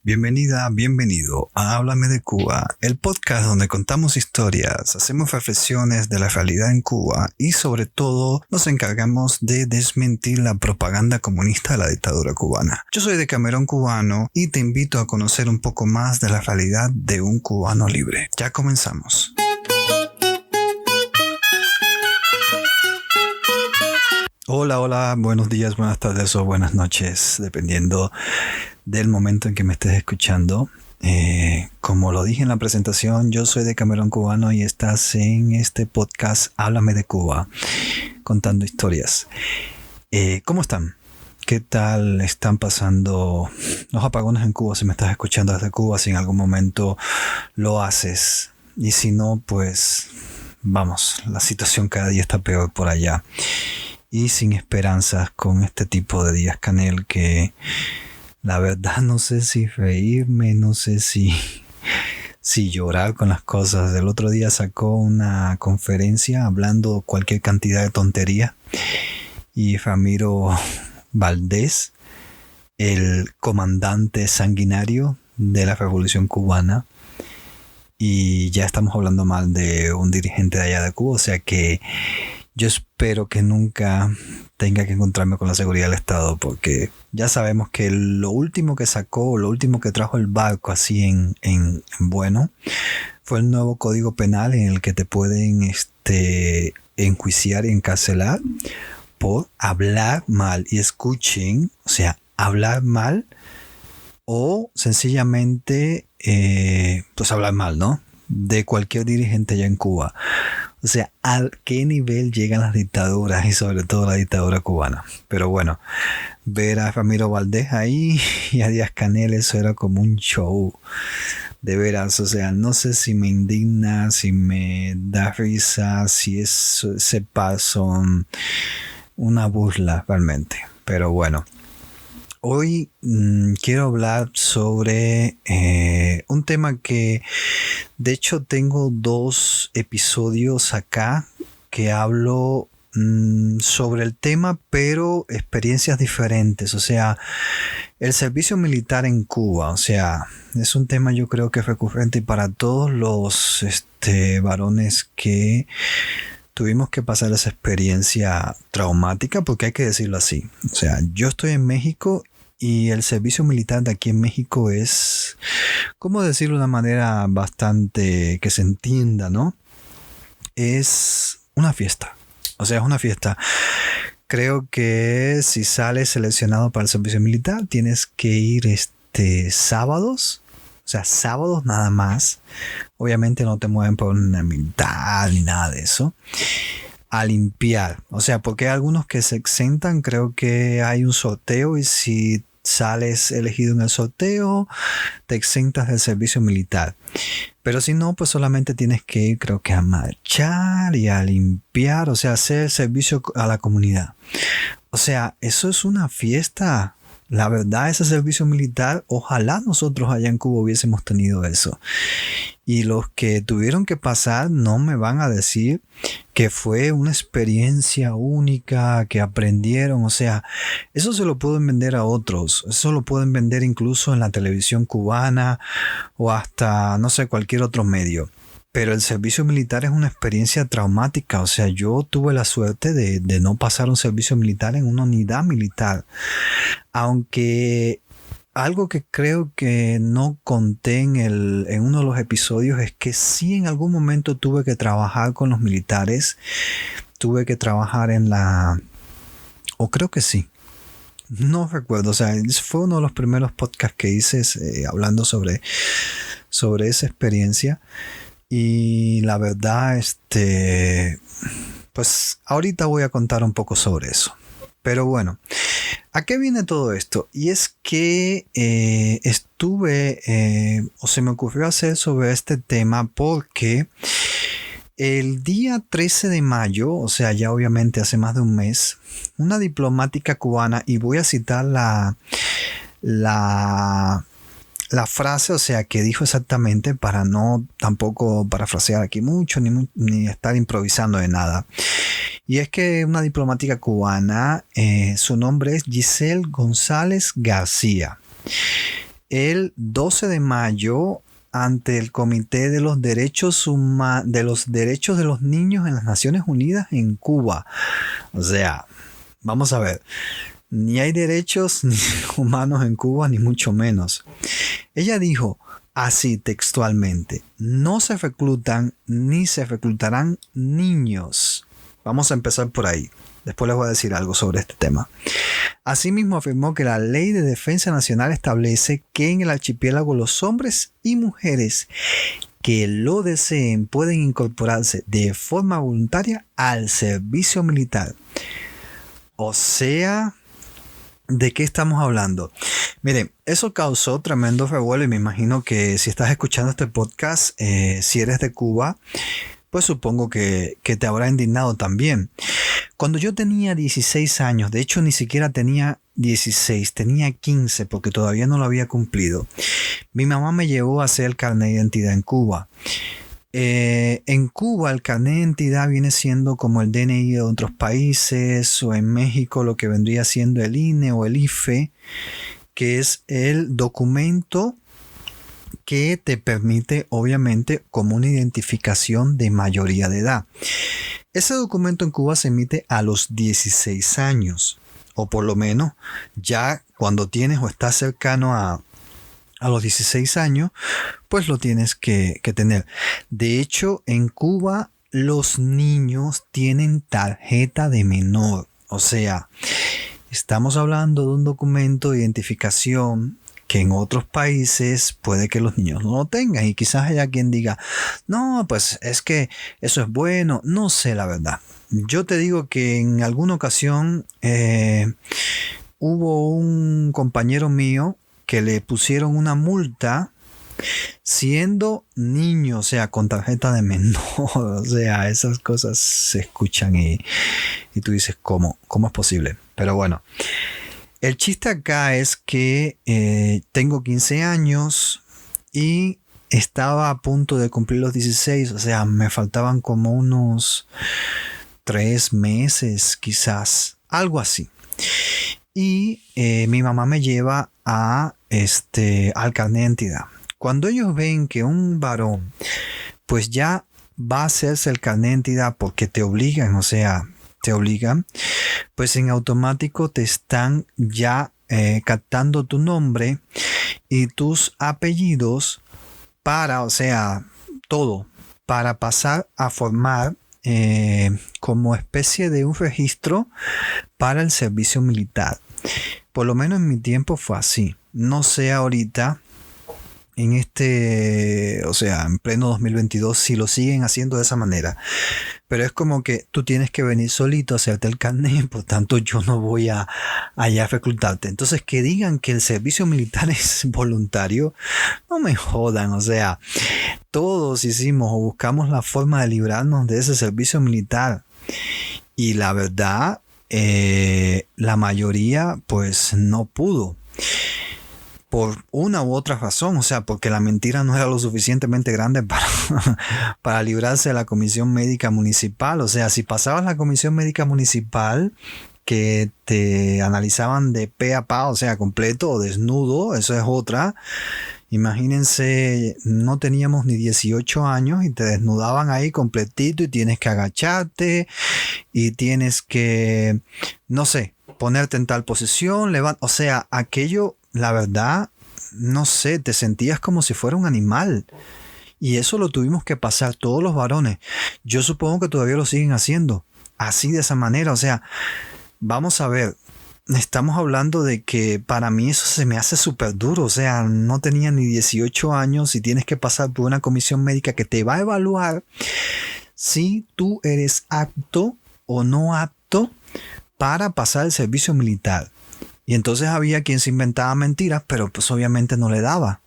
Bienvenida, bienvenido a Háblame de Cuba, el podcast donde contamos historias, hacemos reflexiones de la realidad en Cuba y sobre todo nos encargamos de desmentir la propaganda comunista de la dictadura cubana. Yo soy Decamerón Cubano y te invito a conocer un poco más de la realidad de un cubano libre. Ya comenzamos. Hola, buenos días, buenas tardes o buenas noches, dependiendo del momento en que me estés escuchando. Como lo dije en la presentación, yo soy Decamerón Cubano y estás en este podcast Háblame de Cuba, contando historias. ¿Cómo están? ¿Qué tal están pasando los apagones en Cuba? Si me estás escuchando desde Cuba, si en algún momento lo haces. Y si no, pues vamos, la situación cada día está peor por allá. Y sin esperanzas con este tipo de días Canel que la verdad no sé si reírme, no sé si llorar con las cosas. El otro día sacó una conferencia hablando cualquier cantidad de tontería y Ramiro Valdés, el comandante sanguinario de la Revolución Cubana, y ya estamos hablando mal de un dirigente de allá de Cuba, o sea que yo espero que nunca tenga que encontrarme con la seguridad del Estado, porque ya sabemos que lo último que sacó, lo último que trajo el barco así en bueno, fue el nuevo Código Penal en el que te pueden enjuiciar y encarcelar por hablar mal. Y escuchen, o sea, hablar mal o sencillamente pues hablar mal, ¿no? De cualquier dirigente allá en Cuba. O sea, ¿a qué nivel llegan las dictaduras y sobre todo la dictadura cubana? Pero bueno, ver a Ramiro Valdés ahí y a Díaz Canel, eso era como un show. De veras, o sea, no sé si me indigna, si me da risa, si ese paso, una burla realmente. Pero bueno. Hoy quiero hablar sobre un tema que de hecho tengo 2 episodios acá que hablo sobre el tema, pero experiencias diferentes. O sea, el servicio militar en Cuba, o sea, es un tema yo creo que es recurrente para todos los varones que tuvimos que pasar esa experiencia traumática, porque hay que decirlo así. O sea, yo estoy en México y el servicio militar de aquí en México es, ¿cómo decirlo de una manera bastante que se entienda, ¿no? Es una fiesta. O sea, es una fiesta. Creo que si sales seleccionado para el servicio militar, tienes que ir sábados. O sea, sábados nada más. Obviamente no te mueven por una militar ni nada de eso. A limpiar. O sea, porque hay algunos que se exentan. Creo que hay un sorteo y si sales elegido en el sorteo, te exentas del servicio militar. Pero si no, pues solamente tienes que ir, creo que a marchar y a limpiar. O sea, hacer el servicio a la comunidad. O sea, eso es una fiesta. La verdad, ese servicio militar, ojalá nosotros allá en Cuba hubiésemos tenido eso. Y los que tuvieron que pasar no me van a decir que fue una experiencia única, que aprendieron. O sea, eso se lo pueden vender a otros. Eso lo pueden vender incluso en la televisión cubana o hasta, no sé, cualquier otro medio. Pero el servicio militar es una experiencia traumática. O sea, yo tuve la suerte de no pasar un servicio militar en una unidad militar. Aunque algo que creo que no conté en uno de los episodios es que sí en algún momento tuve que trabajar con los militares. Tuve que trabajar o creo que sí. No recuerdo. O sea, fue uno de los primeros podcasts que hice hablando sobre esa experiencia. Y la verdad, pues ahorita voy a contar un poco sobre eso. Pero bueno, ¿a qué viene todo esto? Y es que o se me ocurrió hacer sobre este tema porque el día 13 de mayo, o sea, ya obviamente hace más de un mes, una diplomática cubana, y voy a citar la frase, o sea, que dijo exactamente para no tampoco parafrasear aquí mucho ni estar improvisando de nada. Y es que una diplomática cubana, su nombre es Giselle González García. el 12 de mayo ante el Comité de los Derechos de los Niños en las Naciones Unidas en Cuba. O sea, vamos a ver, ni hay derechos ni humanos en Cuba, ni mucho menos. Ella dijo así textualmente: no se reclutan ni se reclutarán niños. Vamos a empezar por ahí. Después les voy a decir algo sobre este tema. Asimismo, afirmó que la Ley de Defensa Nacional establece que en el archipiélago los hombres y mujeres que lo deseen pueden incorporarse de forma voluntaria al servicio militar. O sea, ¿de qué estamos hablando? Miren, eso causó tremendo revuelo y me imagino que si estás escuchando este podcast, si eres de Cuba, pues supongo que te habrá indignado también. Cuando yo tenía 16 años, de hecho ni siquiera tenía 16, tenía 15 porque todavía no lo había cumplido, mi mamá me llevó a hacer el carnet de identidad en Cuba. En Cuba el carnet de identidad viene siendo como el DNI de otros países, o en México lo que vendría siendo el INE o el IFE, que es el documento que te permite, obviamente, como una identificación de mayoría de edad. Ese documento en Cuba se emite a los 16 años, o por lo menos ya cuando tienes o estás cercano a los 16 años, pues lo tienes que tener. De hecho, en Cuba los niños tienen tarjeta de menor. O sea, estamos hablando de un documento de identificación que en otros países puede que los niños no lo tengan. Y quizás haya quien diga, no, pues es que eso es bueno. No sé la verdad. Yo te digo que en alguna ocasión hubo un compañero mío que le pusieron una multa siendo niño, o sea, con tarjeta de menor. O sea, esas cosas se escuchan y tú dices, ¿cómo es posible? Pero bueno, el chiste acá es que tengo 15 años y estaba a punto de cumplir los 16, o sea, me faltaban como unos 3 meses quizás, algo así. Y mi mamá me lleva al carnet de identidad. Cuando ellos ven que un varón pues ya va a hacerse el carnet de identidad porque te obligan, pues en automático te están ya captando tu nombre y tus apellidos para, o sea, todo, para pasar a formar como especie de un registro para el servicio militar. Por lo menos en mi tiempo fue así. No sé ahorita, en en pleno 2022, si lo siguen haciendo de esa manera. Pero es como que tú tienes que venir solito a hacerte el carnet, por tanto yo no voy allá a reclutarte. Entonces que digan que el servicio militar es voluntario, no me jodan, o sea, todos hicimos o buscamos la forma de librarnos de ese servicio militar. Y la verdad, la mayoría pues no pudo. Por una u otra razón, o sea, porque la mentira no era lo suficientemente grande para librarse de la comisión médica municipal. O sea, si pasabas la comisión médica municipal, que te analizaban de pe a pa, o sea, completo o desnudo, eso es otra. Imagínense, no teníamos ni 18 años y te desnudaban ahí completito y tienes que agacharte y tienes que, no sé, ponerte en tal posición, o sea, aquello, la verdad, no sé, te sentías como si fuera un animal. Y eso lo tuvimos que pasar todos los varones. Yo supongo que todavía lo siguen haciendo, así de esa manera. O sea, vamos a ver, estamos hablando de que para mí eso se me hace súper duro. O sea, no tenía ni 18 años y tienes que pasar por una comisión médica que te va a evaluar si tú eres apto o no apto para pasar el servicio militar. Y entonces había quien se inventaba mentiras, pero pues obviamente no le daba.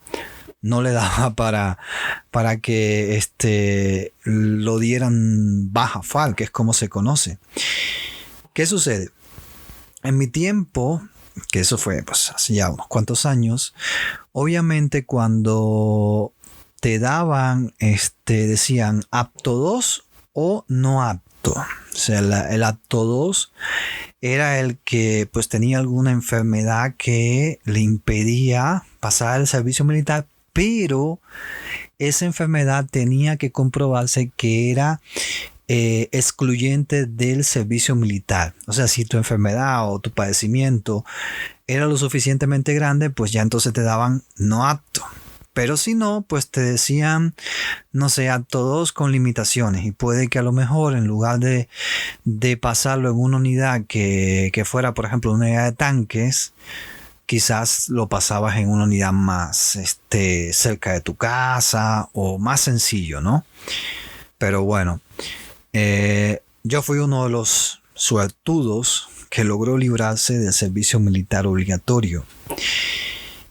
No le daba para que lo dieran baja FAL, que es como se conoce. ¿Qué sucede? En mi tiempo, que eso fue pues hace ya unos cuantos años, obviamente cuando te daban, decían apto 2 o no apto. O sea, el apto 2 era el que pues tenía alguna enfermedad que le impedía pasar el servicio militar, pero esa enfermedad tenía que comprobarse que era excluyente del servicio militar. O sea, si tu enfermedad o tu padecimiento era lo suficientemente grande, pues ya entonces te daban no apto. Pero si no, pues te decían, no sé, apto 2 con limitaciones. Y puede que a lo mejor en lugar de pasarlo en una unidad que fuera, por ejemplo, una unidad de tanques, quizás lo pasabas en una unidad más cerca de tu casa o más sencillo, ¿no? Pero bueno, yo fui uno de los suertudos que logró librarse del servicio militar obligatorio.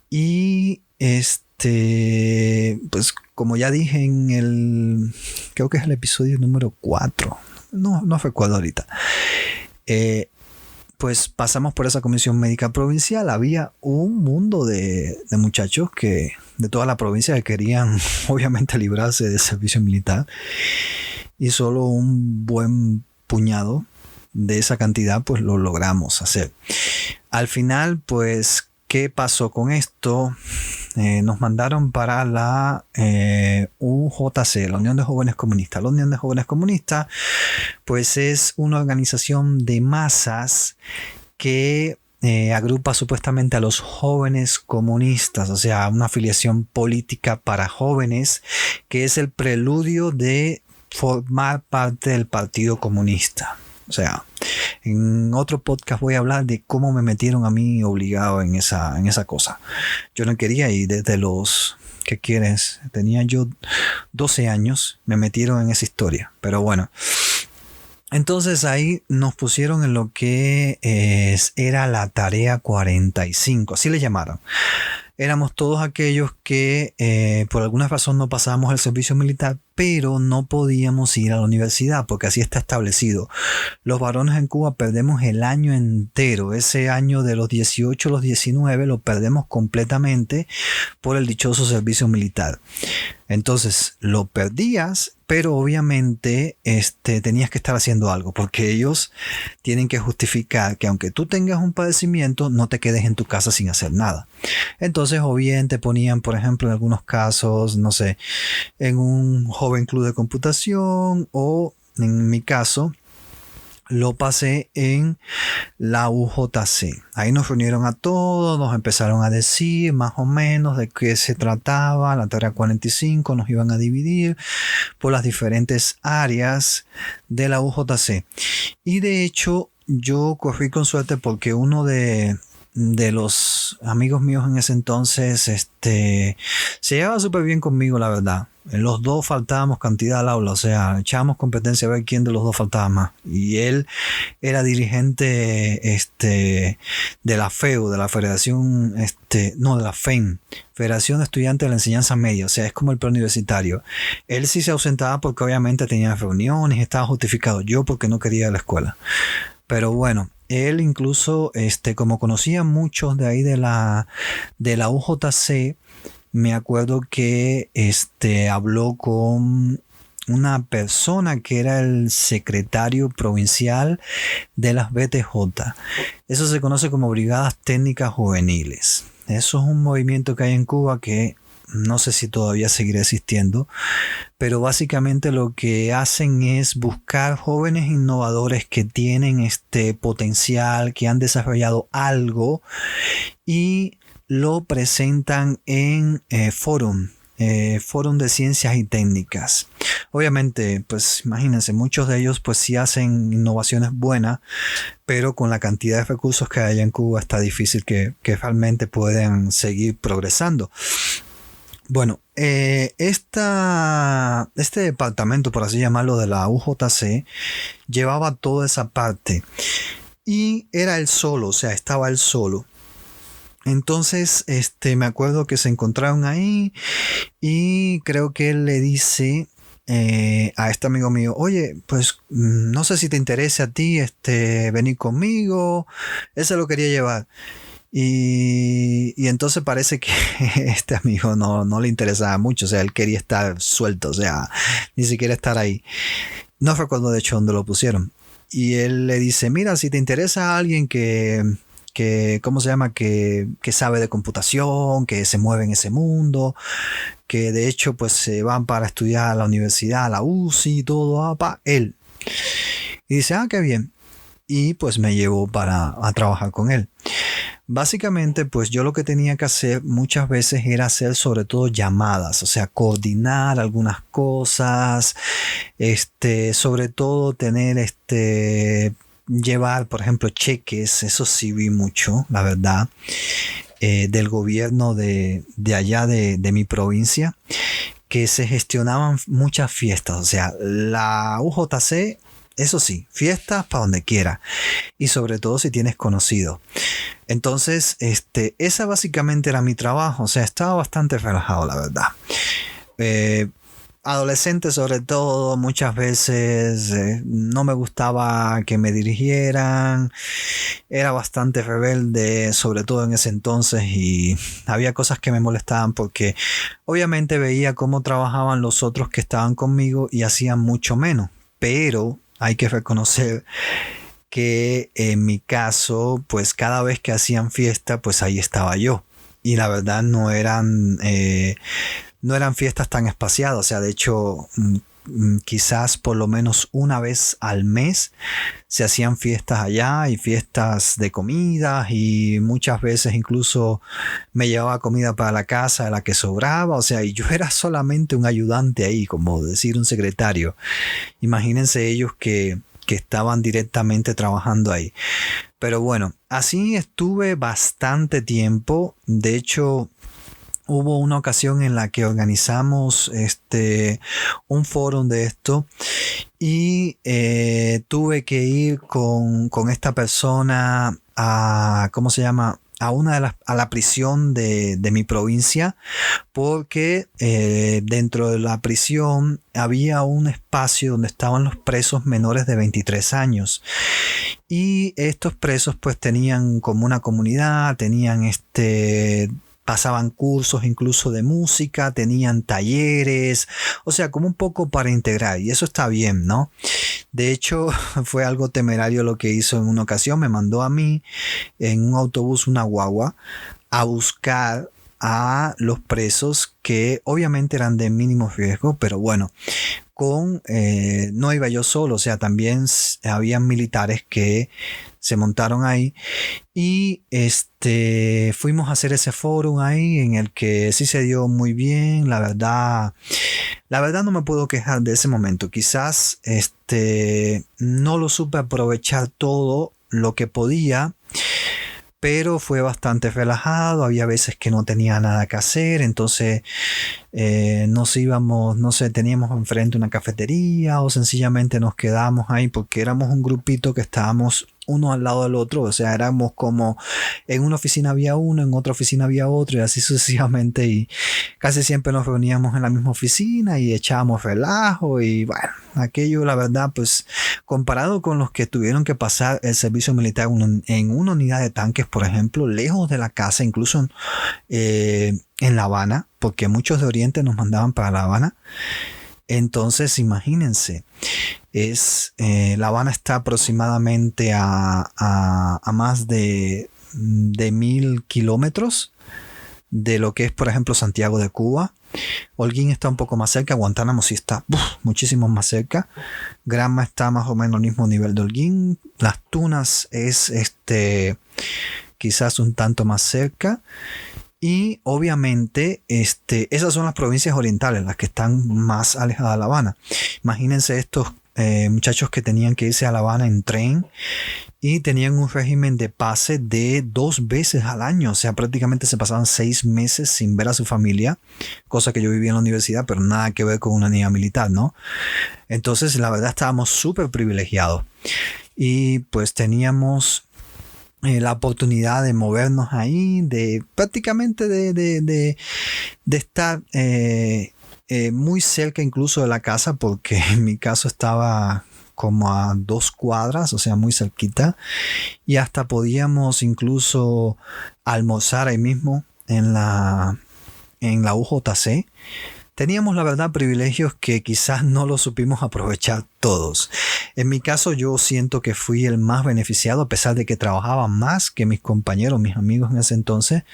Y pues como ya dije creo que es el episodio número 4, no recuerdo ahorita, pues pasamos por esa comisión médica provincial. Había un mundo de muchachos de toda la provincia que querían obviamente librarse del servicio militar, y solo un buen puñado de esa cantidad pues lo logramos hacer. Al final, pues, ¿qué pasó con esto? Nos mandaron para la UJC, la Unión de Jóvenes Comunistas. La Unión de Jóvenes Comunistas, pues, es una organización de masas que agrupa supuestamente a los jóvenes comunistas, o sea, una afiliación política para jóvenes, que es el preludio de formar parte del Partido Comunista. O sea, en otro podcast voy a hablar de cómo me metieron a mí obligado en esa cosa. Yo no quería ir desde ¿qué quieres? Tenía yo 12 años, me metieron en esa historia. Pero bueno, entonces ahí nos pusieron en lo que era la tarea 45, así le llamaron. Éramos todos aquellos que por alguna razón no pasábamos el servicio militar, pero no podíamos ir a la universidad, porque así está establecido. Los varones en Cuba perdemos el año entero. Ese año de los 18 a los 19 lo perdemos completamente por el dichoso servicio militar. Entonces lo perdías, pero obviamente tenías que estar haciendo algo, porque ellos tienen que justificar que aunque tú tengas un padecimiento, no te quedes en tu casa sin hacer nada. Entonces, o bien te ponían, por ejemplo, en algunos casos, no sé, en un joven club de computación, o en mi caso, lo pasé en la UJC. Ahí nos reunieron a todos, nos empezaron a decir más o menos de qué se trataba. La tarea 45 nos iban a dividir por las diferentes áreas de la UJC. Y de hecho, yo corrí con suerte porque uno de los amigos míos en ese entonces se llevaba súper bien conmigo, la verdad. Los dos faltábamos cantidad al aula, o sea, echábamos competencia a ver quién de los dos faltaba más. Y él era dirigente de la FEU, de la Federación, de la FEN, Federación de Estudiantes de la Enseñanza Media, o sea, es como el preuniversitario. Él sí se ausentaba porque obviamente tenía reuniones y estaba justificado. Yo porque no quería ir a la escuela. Pero bueno, él incluso, como conocía muchos de ahí de la UJC, me acuerdo que habló con una persona que era el secretario provincial de las BTJ. Eso se conoce como Brigadas Técnicas Juveniles. Eso es un movimiento que hay en Cuba que no sé si todavía seguirá existiendo, pero básicamente lo que hacen es buscar jóvenes innovadores que tienen este potencial, que han desarrollado algo, y lo presentan en fórum de ciencias y técnicas. Obviamente, pues imagínense, muchos de ellos pues sí hacen innovaciones buenas, pero con la cantidad de recursos que hay en Cuba está difícil que realmente puedan seguir progresando. Bueno, este departamento, por así llamarlo, de la UJC, llevaba toda esa parte y era él solo, o sea, estaba él solo. Entonces, me acuerdo que se encontraron ahí y creo que él le dice a este amigo mío, oye, pues no sé si te interesa a ti venir conmigo. Ese lo quería llevar. Y entonces parece que este amigo no le interesaba mucho, o sea, él quería estar suelto, o sea, ni siquiera estar ahí. No recuerdo de hecho dónde lo pusieron. Y él le dice, mira, si te interesa a alguien que ¿cómo se llama? Que sabe de computación, que se mueve en ese mundo, que de hecho pues se van para estudiar a la universidad, a la UCI y todo, él. Y dice, qué bien. Y pues me llevó a trabajar con él. Básicamente, pues yo lo que tenía que hacer muchas veces era hacer sobre todo llamadas, o sea, coordinar algunas cosas, sobre todo tener, llevar, por ejemplo, cheques, eso sí vi mucho, la verdad, del gobierno de allá de mi provincia, que se gestionaban muchas fiestas, o sea, la UJC, eso sí, fiestas para donde quiera, y sobre todo si tienes conocido. Entonces, esa básicamente era mi trabajo. O sea, estaba bastante relajado, la verdad. Adolescente sobre todo, muchas veces no me gustaba que me dirigieran. Era bastante rebelde, sobre todo en ese entonces. Y había cosas que me molestaban porque obviamente veía cómo trabajaban los otros que estaban conmigo y hacían mucho menos. Pero hay que reconocer que en mi caso, pues cada vez que hacían fiesta, pues ahí estaba yo. Y la verdad no eran fiestas tan espaciadas. O sea, de hecho, quizás por lo menos una vez al mes se hacían fiestas allá y fiestas de comida, y muchas veces incluso me llevaba comida para la casa de la que sobraba. O sea, y yo era solamente un ayudante ahí, como decir un secretario. Imagínense ellos que estaban directamente trabajando ahí. Pero bueno, así estuve bastante tiempo. De hecho, hubo una ocasión en la que organizamos un foro de esto y tuve que ir con esta persona a, ¿cómo se llama?, a la prisión de mi provincia, porque dentro de la prisión había un espacio donde estaban los presos menores de 23 años. Y estos presos pues tenían como una comunidad, tenían pasaban cursos incluso de música, tenían talleres, o sea, como un poco para integrar, y eso está bien, ¿no? De hecho, fue algo temerario lo que hizo en una ocasión. Me mandó a mí en un autobús, una guagua, a buscar a los presos que obviamente eran de mínimo riesgo, pero bueno, no iba yo solo, o sea, también habían militares que se montaron ahí y fuimos a hacer ese foro ahí en el que sí se dio muy bien. La verdad no me puedo quejar de ese momento. Quizás no lo supe aprovechar todo lo que podía, pero fue bastante relajado. Había veces que no tenía nada que hacer, entonces nos íbamos, no sé, teníamos enfrente una cafetería o sencillamente nos quedábamos ahí porque éramos un grupito que estábamos uno al lado del otro. O sea, éramos como en una oficina había uno, en otra oficina había otro y así sucesivamente, y casi siempre nos reuníamos en la misma oficina y echábamos relajo. Y bueno, aquello, la verdad, pues comparado con los que tuvieron que pasar el servicio militar en una unidad de tanques, por ejemplo, lejos de la casa, incluso en La Habana, porque muchos de Oriente nos mandaban para La Habana. Entonces, imagínense, La Habana está aproximadamente a más de 1000 kilómetros de lo que es, por ejemplo, Santiago de Cuba. Holguín está un poco más cerca, Guantánamo sí está muchísimo más cerca. Granma está más o menos al mismo nivel de Holguín. Las Tunas es quizás un tanto más cerca. Y obviamente esas son las provincias orientales, las que están más alejadas de La Habana. Imagínense estos muchachos que tenían que irse a La Habana en tren y tenían un régimen de pase de 2 veces al año. O sea, prácticamente se pasaban 6 meses sin ver a su familia, cosa que yo vivía en la universidad, pero nada que ver con una unidad militar, ¿no? Entonces, la verdad, estábamos súper privilegiados. Y pues teníamos la oportunidad de movernos ahí, de prácticamente de estar muy cerca incluso de la casa, porque en mi caso estaba como a 2 cuadras, o sea, muy cerquita, y hasta podíamos incluso almorzar ahí mismo en la UJC. teníamos la verdad privilegios que quizás no los supimos aprovechar todos. En mi caso yo siento que fui el más beneficiado a pesar de que trabajaba más que mis compañeros, mis amigos en ese entonces.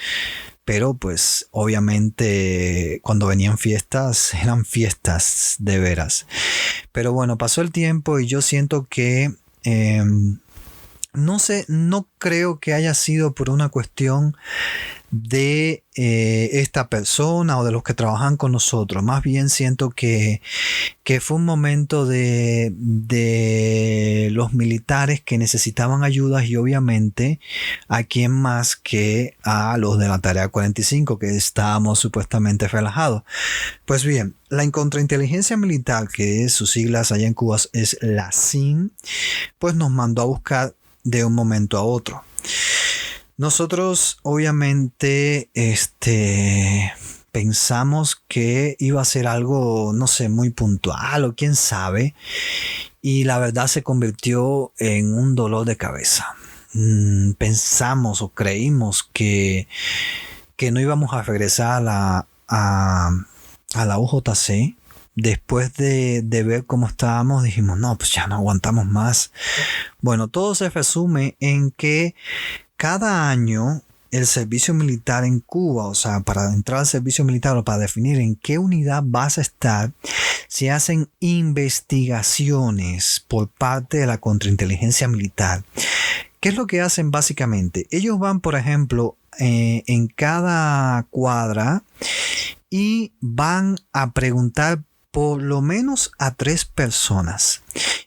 Pero pues obviamente cuando venían fiestas eran fiestas de veras. Pero bueno, pasó el tiempo y yo siento que no sé, no creo que haya sido por una cuestión de esta persona o de los que trabajan con nosotros. Más bien siento que fue un momento de los militares que necesitaban ayudas y obviamente a quién más que a los de la Tarea 45 que estábamos supuestamente relajados. Pues bien, la contrainteligencia militar, que es sus siglas allá en Cuba es la SIN, pues nos mandó a buscar de un momento a otro. Nosotros obviamente pensamos que iba a ser algo, no sé, muy puntual o quién sabe, y la verdad se convirtió en un dolor de cabeza. Pensamos o creímos que no íbamos a regresar a la UJC. Después de ver cómo estábamos, dijimos, no, pues ya no aguantamos más. Bueno, todo se resume en que cada año el servicio militar en Cuba, o sea, para entrar al servicio militar o para definir en qué unidad vas a estar, se hacen investigaciones por parte de la contrainteligencia militar. ¿Qué es lo que hacen básicamente? Ellos van, por ejemplo, en cada cuadra y van a preguntar por lo menos a 3 personas.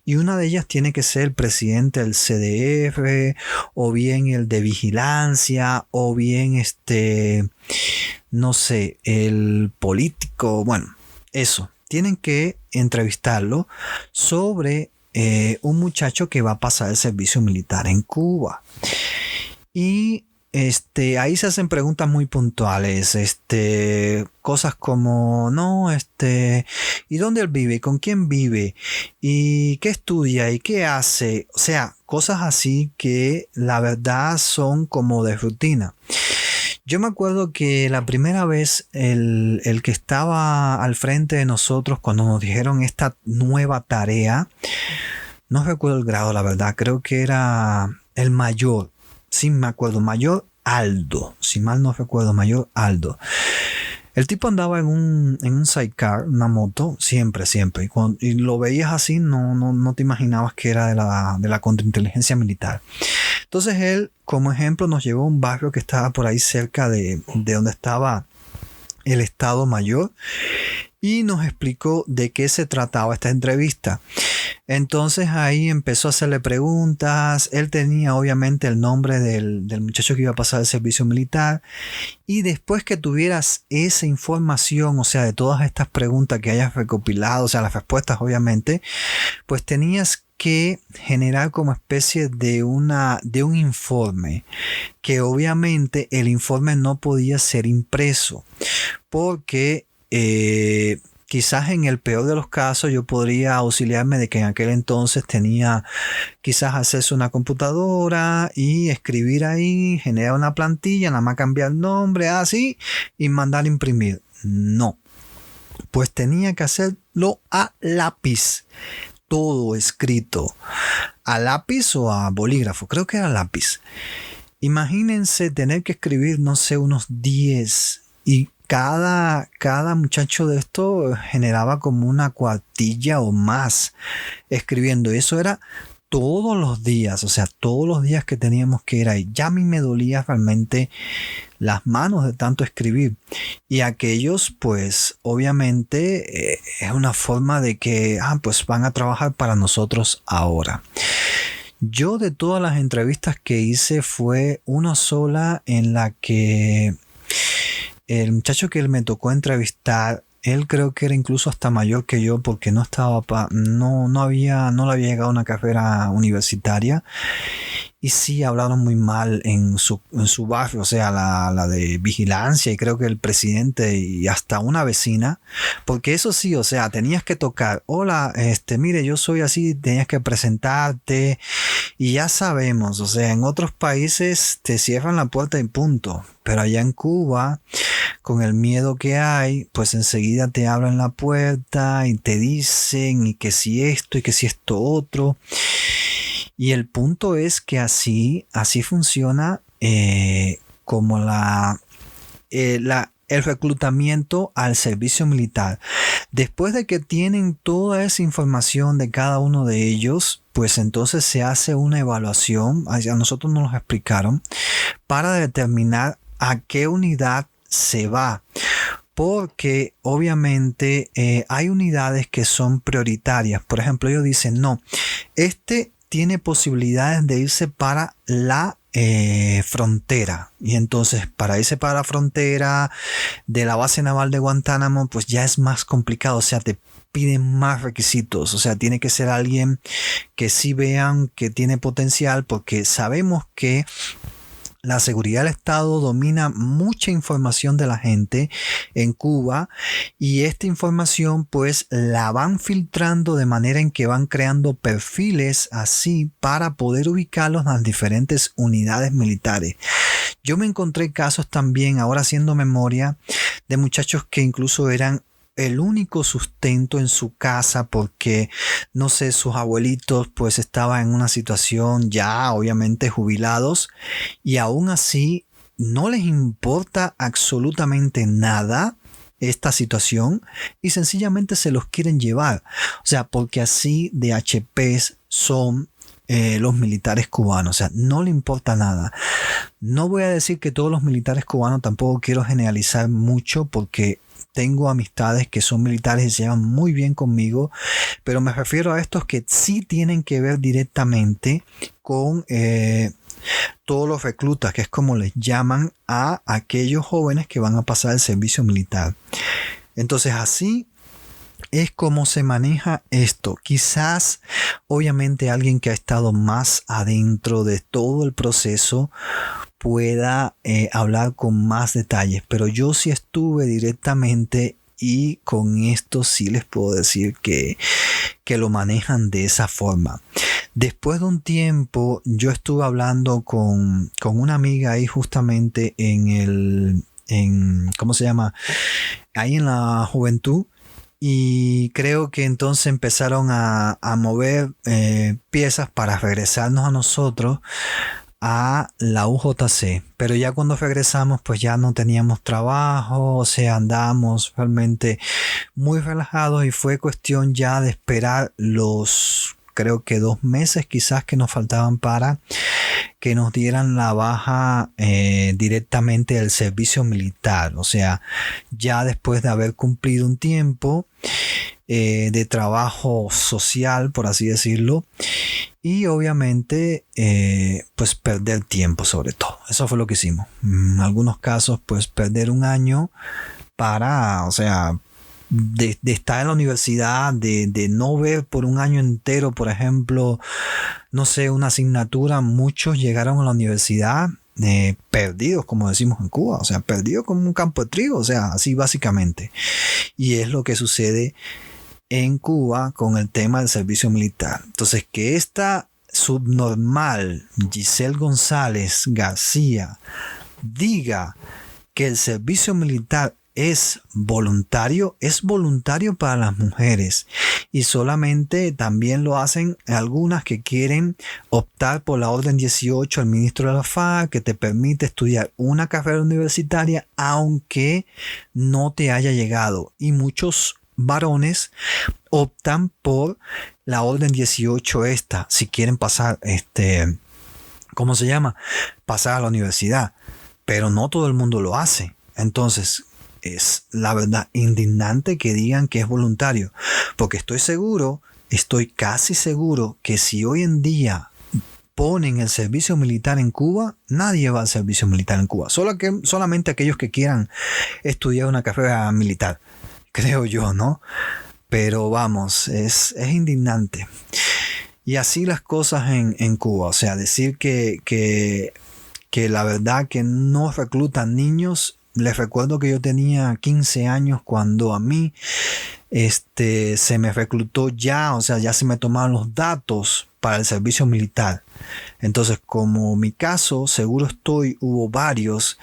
Y una de ellas tiene que ser el presidente del CDF, o bien el de vigilancia, o bien no sé, el político. Bueno, eso. Tienen que entrevistarlo sobre un muchacho que va a pasar el servicio militar en Cuba. Y ahí se hacen preguntas muy puntuales, cosas como, no, ¿y dónde él vive? ¿Con quién vive? ¿Y qué estudia? ¿Y qué hace? O sea, cosas así que la verdad son como de rutina. Yo me acuerdo que la primera vez el que estaba al frente de nosotros cuando nos dijeron esta nueva tarea, no recuerdo el grado, la verdad, creo que era el mayor. Sí, me acuerdo, Mayor Aldo, si mal no recuerdo, Mayor Aldo. El tipo andaba en un sidecar, una moto, siempre. Y lo veías así, no te imaginabas que era de la contrainteligencia militar. Entonces él, como ejemplo, nos llevó a un barrio que estaba por ahí cerca de donde estaba el Estado Mayor y nos explicó de qué se trataba esta entrevista. Entonces ahí empezó a hacerle preguntas. Él tenía obviamente el nombre del muchacho que iba a pasar el servicio militar. Y después que tuvieras esa información, o sea, de todas estas preguntas que hayas recopilado, o sea, las respuestas obviamente, pues tenías que generar como especie de un informe. Que obviamente el informe no podía ser impreso. Porque quizás en el peor de los casos yo podría auxiliarme de que en aquel entonces tenía quizás acceso a una computadora y escribir ahí, generar una plantilla, nada más cambiar el nombre, así, y mandar a imprimir. No, pues tenía que hacerlo a lápiz, todo escrito, a lápiz o a bolígrafo, creo que era lápiz. Imagínense tener que escribir, no sé, unos 10 y cada muchacho de esto generaba como una cuartilla o más escribiendo. Eso era todos los días, o sea, todos los días que teníamos que ir ahí. Ya a mí me dolía realmente las manos de tanto escribir. Y aquellos, pues, obviamente es una forma de que, pues van a trabajar para nosotros ahora. Yo de todas las entrevistas que hice fue una sola en la que el muchacho que me tocó entrevistar, él creo que era incluso hasta mayor que yo porque no le había llegado una carrera universitaria. Y sí hablaron muy mal en su barrio, o sea, la de vigilancia y creo que el presidente y hasta una vecina. Porque eso sí, o sea, tenías que tocar, hola, mire, yo soy así, tenías que presentarte. Y ya sabemos, o sea, en otros países te cierran la puerta y punto. Pero allá en Cuba con el miedo que hay, pues enseguida te abren la puerta y te dicen y que si esto y que si esto otro. Y el punto es que así funciona como el reclutamiento al servicio militar. Después de que tienen toda esa información de cada uno de ellos, pues entonces se hace una evaluación, a nosotros nos lo explicaron, para determinar a qué unidad se va. Porque obviamente hay unidades que son prioritarias. Por ejemplo, ellos dicen, no, tiene posibilidades de irse para la frontera, y entonces para irse para la frontera de la base naval de Guantánamo pues ya es más complicado, o sea, te piden más requisitos, o sea, tiene que ser alguien que sí vean que tiene potencial, porque sabemos que la seguridad del Estado domina mucha información de la gente en Cuba, y esta información pues la van filtrando de manera en que van creando perfiles así para poder ubicarlos en las diferentes unidades militares. Yo me encontré casos también, ahora haciendo memoria, de muchachos que incluso eran el único sustento en su casa porque, no sé, sus abuelitos pues estaban en una situación ya obviamente jubilados, y aún así no les importa absolutamente nada esta situación y sencillamente se los quieren llevar. O sea, porque así de HPs son los militares cubanos, o sea, no le importa nada. No voy a decir que todos los militares cubanos, tampoco quiero generalizar mucho porque tengo amistades que son militares y se llevan muy bien conmigo, pero me refiero a estos que sí tienen que ver directamente con todos los reclutas, que es como les llaman a aquellos jóvenes que van a pasar el servicio militar. Entonces así es como se maneja esto. Quizás, obviamente, alguien que ha estado más adentro de todo el proceso pueda hablar con más detalles, pero yo sí estuve directamente y con esto sí les puedo decir que lo manejan de esa forma. Después de un tiempo yo estuve hablando con una amiga ahí justamente ¿cómo se llama? Ahí en la juventud. Y creo que entonces empezaron a mover piezas para regresarnos a nosotros a la UJC. Pero ya cuando regresamos pues ya no teníamos trabajo, o sea, andábamos realmente muy relajados y fue cuestión ya de esperar creo que 2 meses quizás que nos faltaban para que nos dieran la baja directamente del servicio militar. O sea, ya después de haber cumplido un tiempo de trabajo social, por así decirlo, y obviamente pues perder tiempo sobre todo. Eso fue lo que hicimos. En algunos casos pues perder 1 año para, o sea, de estar en la universidad, de no ver por 1 año entero, por ejemplo, no sé, una asignatura. Muchos llegaron a la universidad perdidos, como decimos en Cuba, o sea, perdidos como un campo de trigo, o sea, así básicamente. Y es lo que sucede en Cuba con el tema del servicio militar. Entonces, que esta subnormal Giselle González García diga que el servicio militar es voluntario para las mujeres, y solamente también lo hacen algunas que quieren optar por la orden 18 al ministro de la FARC, que te permite estudiar una carrera universitaria aunque no te haya llegado, y muchos varones optan por la orden 18 si quieren pasar ¿cómo se llama? Pasar a la universidad, pero no todo el mundo lo hace. Entonces es la verdad indignante que digan que es voluntario, porque estoy casi seguro que si hoy en día ponen el servicio militar en Cuba, nadie va al servicio militar en Cuba, solamente aquellos que quieran estudiar una carrera militar, creo yo, ¿no? Pero vamos, es indignante. Y así las cosas en Cuba, o sea, decir que la verdad que no reclutan niños. Les recuerdo que yo tenía 15 años cuando a mí se me reclutó ya, o sea, ya se me tomaban los datos para el servicio militar. Entonces, como mi caso, seguro estoy, hubo varios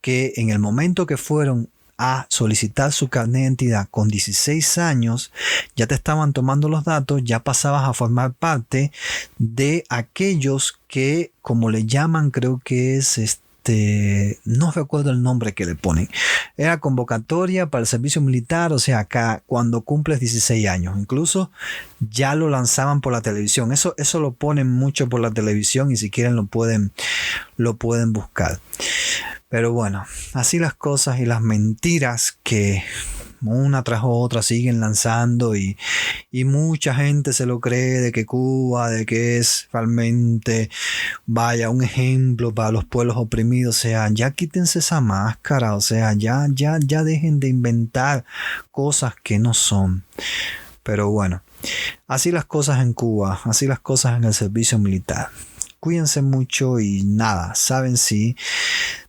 que en el momento que fueron a solicitar su carnet de identidad con 16 años, ya te estaban tomando los datos, ya pasabas a formar parte de aquellos que, como le llaman, creo que es no recuerdo el nombre que le ponen. Era convocatoria para el servicio militar, o sea, acá cuando cumples 16 años. Incluso ya lo lanzaban por la televisión. Eso lo ponen mucho por la televisión y si quieren lo pueden buscar. Pero bueno, así las cosas y las mentiras que una tras otra siguen lanzando y mucha gente se lo cree de que Cuba, de que es realmente, vaya, un ejemplo para los pueblos oprimidos. O sea, ya quítense esa máscara, o sea, ya dejen de inventar cosas que no son. Pero bueno, así las cosas en Cuba, así las cosas en el servicio militar. Cuídense mucho y nada, saben, si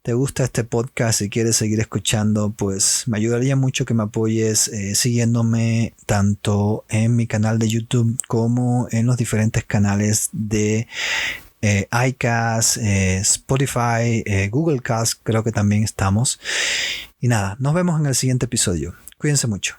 te gusta este podcast y quieres seguir escuchando, pues me ayudaría mucho que me apoyes siguiéndome tanto en mi canal de YouTube como en los diferentes canales de iCast, Spotify, Google Cast, creo que también estamos. Y nada, nos vemos en el siguiente episodio. Cuídense mucho.